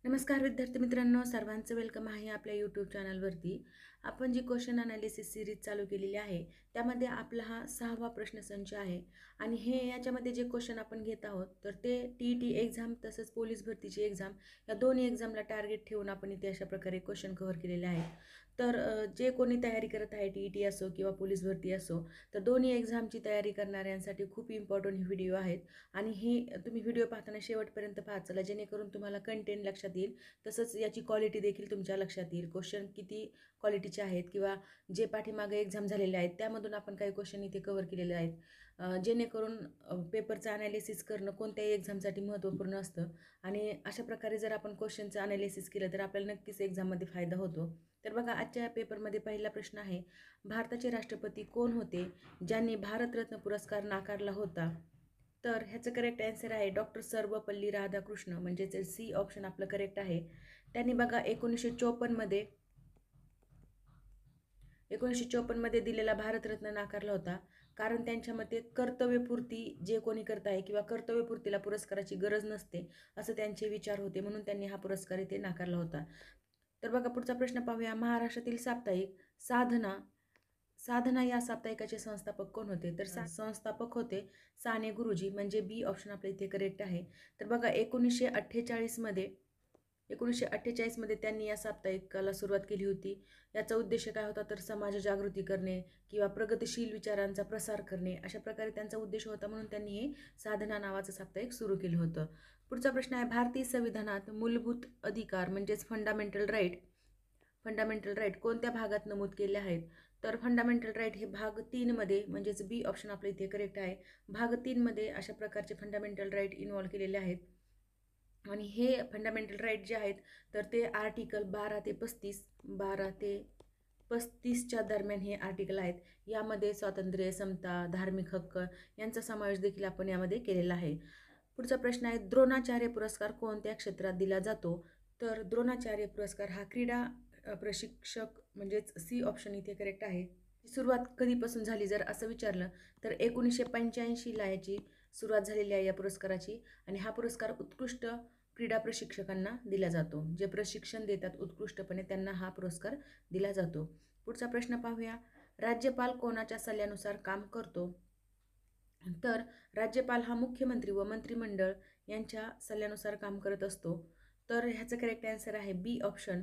नमस्कार विद्यार्थी मित्रांनो, सर्वांचं वेलकम आहे आपल्या यूट्यूब चॅनलवरती. आपण जी क्वेश्चन अनालिसिस सिरीज चालू केलेली आहे त्यामध्ये आपला हा 6वा प्रश्नसंच आहे आणि याच्यामध्ये जे क्वेश्चन आपण घेत आहोत तर ते TET एक्झाम तसंच पोलीस भरतीची एक्झाम या दोन्ही एक्झामला टार्गेट ठेवून आपण इथे अशा प्रकारे क्वेश्चन कव्हर केलेले आहेत. तर जे कोणी तयारी करत आहे TET असो किंवा पोलीस भरती असो, तर दोन्ही एक्झामची तयारी करणाऱ्यांसाठी खूप इम्पॉर्टंट व्हिडिओ आहेत आणि हे तुम्ही व्हिडिओ पाहताना शेवटपर्यंत पाहत चला, जेणेकरून तुम्हाला कंटेंट लक्षात येईल, तसंच याची क्वालिटी देखील तुमच्या लक्षात येईल. क्वेश्चन किती क्वालिटीचे आहेत किंवा जे पाठीमागे एक्झाम झालेले आहेत त्यामधून आपण काही क्वेश्चन इथे कव्हर केलेले आहेत, जेणेकरून पेपरचं ॲनालिसिस करणं कोणत्याही एक्झामसाठी महत्त्वपूर्ण असतं. आणि अशा प्रकारे जर आपण क्वेश्चनचं ॲनालिसिस केलं तर आपल्याला नक्कीच एक्झाममध्ये फायदा होतो. तर बघा, आजच्या पेपरमध्ये पहिला प्रश्न आहे, भारताचे राष्ट्रपती कोण होते ज्यांनी भारतरत्न पुरस्कार नाकारला होता? तर ह्याचं करेक्ट आन्सर आहे डॉक्टर सर्वपल्ली राधाकृष्ण, म्हणजेच सी ऑप्शन आपलं करेक्ट आहे. त्यांनी बघा 1954मध्ये दिलेला भारतरत्न नाकारला होता, कारण त्यांच्या मते कर्तव्यपूर्ती जे कोणी करत आहे किंवा कर्तव्यपूर्तीला पुरस्काराची गरज नसते असं त्यांचे विचार होते, म्हणून त्यांनी हा पुरस्कार इथे नाकारला होता. तर बघा, पुढचा प्रश्न पाहूया. महाराष्ट्रातील साप्ताहिक साधना साधना या साप्ताहिकाचे संस्थापक कोण होते? तर संस्थापक होते साने गुरुजी, म्हणजे बी ऑप्शन आपल्या इथे करेक्ट आहे. तर बघा, 1948मध्ये त्यांनी या साप्ताहिकाला सुरुवात केली होती. याचा उद्देश काय होता? तर समाज जागृती करणे किंवा प्रगतिशील विचारांचा प्रसार करणे, अशा प्रकारे त्यांचा उद्देश होता, म्हणून त्यांनी हे साधना नावाचं साप्ताहिक सुरू केलं होतं. पुढचा प्रश्न आहे, भारतीय संविधानात मूलभूत अधिकार म्हणजेच फंडामेंटल राईट कोणत्या भागात नमूद केले आहेत? तर फंडामेंटल राईट हे भाग 3मध्ये, म्हणजेच बी ऑप्शन आपल्या इथे करेक्ट आहे. भाग 3मध्ये अशा प्रकारचे फंडामेंटल राईट इन्व्हॉल्व केलेले आहेत. आणि हे फंडामेंटल राईट जे आहेत तर ते आर्टिकल 12 ते 35च्या दरम्यान हे आर्टिकल आहेत. यामध्ये स्वातंत्र्य, समता, धार्मिक हक्क यांचा समावेश देखील आपण यामध्ये केलेला आहे. पुढचा प्रश्न आहे, द्रोणाचार्य पुरस्कार कोणत्या क्षेत्रात दिला जातो? तर द्रोणाचार्य पुरस्कार हा क्रीडा प्रशिक्षक, म्हणजेच सी ऑप्शन इथे करेक्ट आहे. सुरुवात कधीपासून झाली जर असं विचारलं तर 1985ला याची सुरुवात झालेली आहे या पुरस्काराची. आणि हा पुरस्कार उत्कृष्ट क्रीडा प्रशिक्षकांना दिला जातो. जे प्रशिक्षण देतात उत्कृष्टपणे त्यांना हा पुरस्कार दिला जातो. पुढचा प्रश्न पाहूया, राज्यपाल कोणाच्या सल्ल्यानुसार काम करतो? तर राज्यपाल हा मुख्यमंत्री व मंत्रिमंडळ यांच्या सल्ल्यानुसार काम करत असतो. तर ह्याचं करेक्ट आन्सर आहे बी ऑप्शन.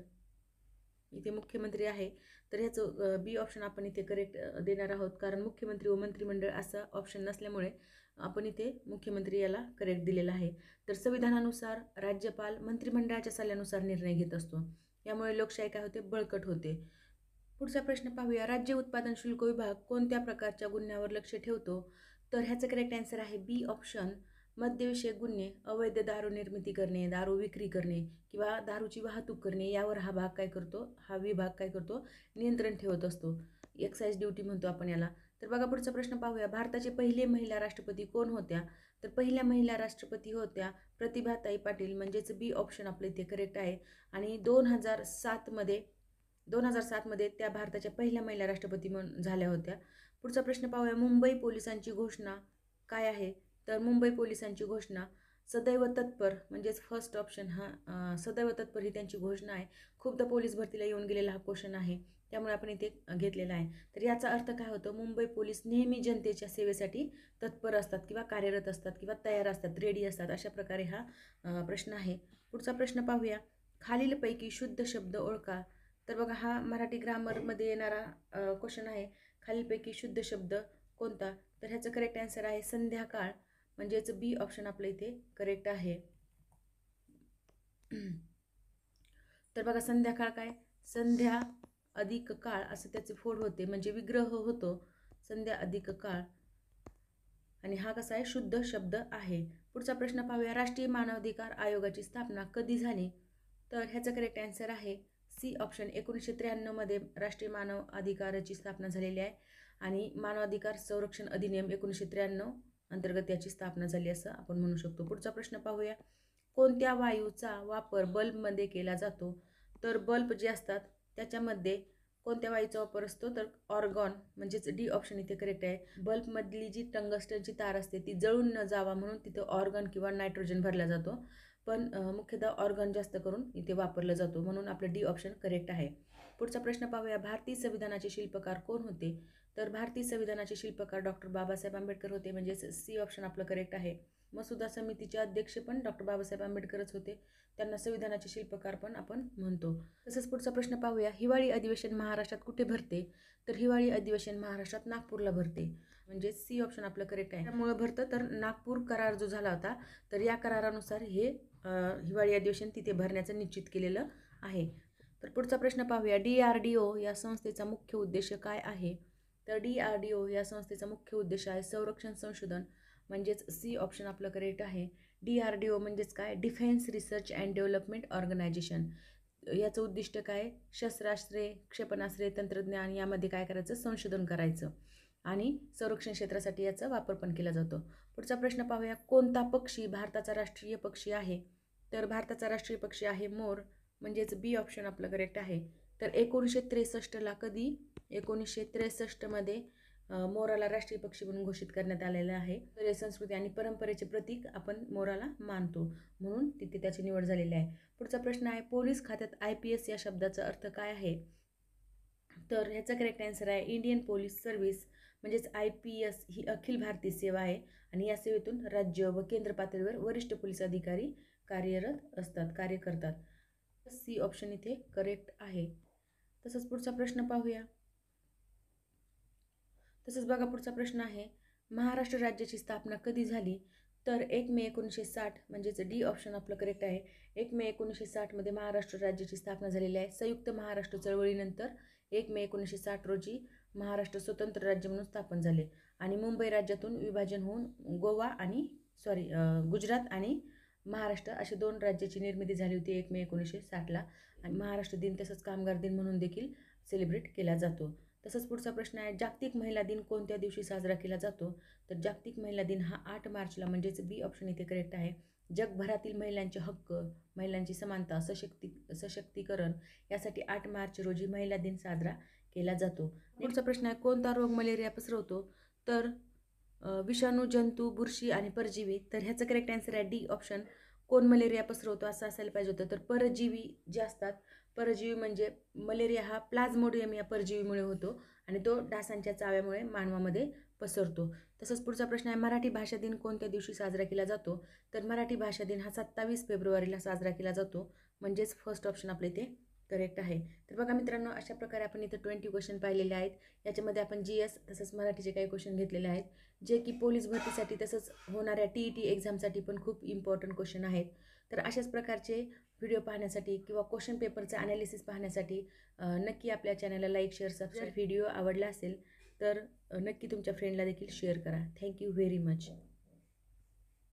इथे मुख्यमंत्री आहे, तर ह्याचं बी ऑप्शन आपण इथे करेक्ट देणार आहोत, कारण मुख्यमंत्री व मंत्रिमंडळ असं ऑप्शन नसल्यामुळे आपण इथे मुख्यमंत्री याला करेक्ट दिलेला आहे. तर संविधानानुसार राज्यपाल मंत्रिमंडळाच्या सल्ल्यानुसार निर्णय घेत असतो, यामुळे लोकशाही काय होते? बळकट होते. पुढचा प्रश्न पाहूया, राज्य उत्पादन शुल्क विभाग कोणत्या प्रकारच्या गुन्ह्यावर लक्ष ठेवतो? तर ह्याचं करेक्ट आन्सर आहे बी ऑप्शन, मद्यविषयक गुन्हे, अवैध दारू निर्मिती करणे, दारू विक्री करणे किंवा दारूची वाहतूक करणे, यावर हा विभाग काय करतो? नियंत्रण ठेवत असतो. एक्साईज ड्युटी म्हणतो आपण याला. तर बघा, पुढचा प्रश्न पाहूया, भारताचे पहिले महिला राष्ट्रपती कोण होत्या? तर पहिल्या महिला राष्ट्रपती होत्या प्रतिभाताई पाटील, म्हणजेच बी ऑप्शन आपल्या इथे करेक्ट आहे. आणि 2007मध्ये त्या भारताच्या पहिल्या महिला राष्ट्रपती म्हणून झाल्या होत्या. पुढचा प्रश्न पाहूया, मुंबई पोलिसांची घोषणा काय आहे? तर मुंबई पोलिसांची घोषणा सदैव तत्पर, म्हणजेच फर्स्ट ऑप्शन हा सदैव तत्पर ही त्यांची घोषणा आहे. खूपदा पोलीस भरतीला येऊन गेलेला हा क्वेश्चन आहे, त्यामुळे आपण इथे घेतलेला आहे. तर याचा अर्थ काय होतो? मुंबई पोलीस नेहमी जनतेच्या सेवेसाठी तत्पर असतात किंवा कार्यरत असतात किंवा तयार असतात, रेडी असतात, अशा प्रकारे हा प्रश्न आहे. पुढचा प्रश्न पाहूया, खालीलपैकी शुद्ध शब्द ओळखा. तर बघा, हा मराठी ग्रामरमध्ये येणारा क्वेश्चन आहे. खालीलपैकी शुद्ध शब्द कोणता? तर ह्याचं करेक्ट आन्सर आहे संध्याकाळ, म्हणजेच बी ऑप्शन आपल्या इथे करेक्ट आहे. तर बघा, संध्याकाळ काय? संध्या अधिक काळ असं त्याचे फोड होते, म्हणजे विग्रह होतो संध्या अधिक काळ. आणि हा कसा आहे? शुद्ध शब्द आहे. पुढचा प्रश्न पाहूया, राष्ट्रीय मानवाधिकार आयोगाची स्थापना कधी झाली? तर ह्याचं करेक्ट आन्सर आहे सी ऑप्शन, 1993मध्ये राष्ट्रीय मानव अधिकाराची स्थापना झालेली आहे. आणि मानवाधिकार संरक्षण अधिनियम 1993 अंतर्गत याची स्थापना झाली असं आपण म्हणू शकतो. पुढचा प्रश्न पाहूया, कोणत्या वायूचा वापर बल्बमध्ये केला जातो? तर बल्ब जे असतात त्याच्यामध्ये कोणत्या वायूचा वापर असतो? तर ऑर्गॉन, म्हणजेच डी ऑप्शन इथे करेक्ट आहे. बल्बमधली जी टंगस्टनची तार असते ती जळून न जावा म्हणून तिथे ऑर्गन किंवा नायट्रोजन भरला जातो. पण मुख्यतः ऑर्गन जास्त करून इथे वापरला जातो, म्हणून आपलं डी ऑप्शन करेक्ट आहे. पुढचा प्रश्न पाहूया, भारतीय संविधानाचे शिल्पकार कोण होते? तर भारतीय संविधानाचे शिल्पकार डॉक्टर बाबासाहेब आंबेडकर होते, म्हणजेच सी ऑप्शन आपलं करेक्ट आहे. मसुदा समितीचे अध्यक्ष पण डॉक्टर बाबासाहेब आंबेडकरच होते, त्यांना संविधानाचे शिल्पकार पण आपण म्हणतो. तसंच पुढचा प्रश्न पाहूया, हिवाळी अधिवेशन महाराष्ट्रात कुठे भरते? तर हिवाळी अधिवेशन महाराष्ट्रात नागपूरला भरते, म्हणजे सी ऑप्शन आपलं करेक्ट आहे. त्यामुळे भरतं तर नागपूर करार जो झाला होता, तर या करारानुसार हे हिवाळी अधिवेशन तिथे भरण्याचं निश्चित केलेलं आहे. तर पुढचा प्रश्न पाहूया, DRDO या संस्थेचा मुख्य उद्देश काय आहे? तर DRDO या संस्थेचा मुख्य उद्देश आहे संरक्षण संशोधन, म्हणजेच सी ऑप्शन आपलं करेक्ट आहे. DRDO म्हणजेच काय? Defence research and development organisation. याचं उद्दिष्ट काय? शस्त्रास्त्रे, क्षेपणास्त्रे, तंत्रज्ञान यामध्ये काय करायचं? संशोधन करायचं आणि संरक्षण क्षेत्रासाठी याचा वापर पण केला जातो. पुढचा प्रश्न पाहूया, कोणता पक्षी भारताचा राष्ट्रीय पक्षी आहे? तर भारताचा राष्ट्रीय पक्षी आहे मोर, म्हणजेच बी ऑप्शन आपलं करेक्ट आहे. तर 1963ला कधी? 1963मध्ये मोराला राष्ट्रीय पक्षी म्हणून घोषित करण्यात आलेलं आहे. तर संस्कृती आणि परंपरेचे प्रतीक आपण मोराला मानतो, म्हणून तिथे त्याची निवड झालेली आहे. पुढचा प्रश्न आहे, पोलीस खात्यात IPS या शब्दाचा अर्थ काय आहे? तर ह्याचा करेक्ट आन्सर आहे इंडियन पोलीस सर्व्हिस, म्हणजेच IPS ही अखिल भारतीय सेवा आहे आणि या सेवेतून राज्य व केंद्र पातळीवर वरिष्ठ पोलीस अधिकारी कार्यरत असतात, कार्य करतात. सी ऑप्शन इथे करेक्ट आहे. तसंच पुढचा प्रश्न पाहूया. तसंच बघा, पुढचा प्रश्न आहे, महाराष्ट्र राज्याची स्थापना कधी झाली? तर 1 मे 1960, म्हणजेच डी ऑप्शन आपलं करेक्ट आहे. 1 मे 1960मध्ये महाराष्ट्र राज्याची स्थापना झालेली आहे. संयुक्त महाराष्ट्र चळवळीनंतर 1 मे 1960 रोजी महाराष्ट्र स्वतंत्र राज्य म्हणून स्थापन झाले आणि मुंबई राज्यातून विभाजन होऊन गोवा आणि गुजरात आणि महाराष्ट्र असे 2 राज्याची निर्मिती झाली होती 1 मे 1960ला. आणि महाराष्ट्र दिन तसंच कामगार दिन म्हणून देखील सेलिब्रेट केला जातो. तसंच पुढचा प्रश्न आहे, जागतिक महिला दिन कोणत्या दिवशी साजरा केला जातो? तर जागतिक महिला दिन हा 8 मार्चला, म्हणजेच बी ऑप्शन इथे करेक्ट आहे. जगभरातील महिलांचे हक्क, महिलांची समानता, सशक्तीकरण यासाठी 8 मार्च रोजी महिला दिन साजरा केला जातो. पुढचा प्रश्न आहे, कोणता रोग मलेरिया पसरवतो? तर विषाणू, जंतू, बुरशी आणि परजीवी. तर ह्याचं करेक्ट आन्सर आहे डी ऑप्शन. कोण मलेरिया पसरवतो असं असायला पाहिजे होतं. तर परजीवी जे असतात, परजीवी म्हणजे मलेरिया हा प्लाझ्मोडियम या परजीवीमुळे होतो आणि तो डासांच्या चाव्यामुळे मानवामध्ये पसरतो. तसंच पुढचा प्रश्न आहे, मराठी भाषा दिन कोणत्या दिवशी साजरा केला जातो? तर मराठी भाषा दिन हा 27 फेब्रुवारीला साजरा केला जातो, म्हणजेच फर्स्ट ऑप्शन आपले इथे करेक्ट आहे. तर बघा मित्रांनो, अशा प्रकारे आपण इथे 20 क्वेश्चन पाहिलेले आहेत. याच्यामध्ये आपण GS तसंच मराठीचे काही क्वेश्चन घेतलेले आहेत, जे की पोलीस भरतीसाठी तसंच होणाऱ्या TET एक्झामसाठी पण खूप इम्पॉर्टंट क्वेश्चन आहेत. तर अशाच प्रकारचे व्हिडिओ पाहण्यासाठी किंवा क्वेश्चन पेपरचं ॲनालिसिस पाहण्यासाठी नक्की आपल्या चॅनलला लाईक, शेअर, सबस्क्राईब. व्हिडिओ आवडला असेल तर नक्की तुमच्या फ्रेंडला देखील शेअर करा. Thank you very much.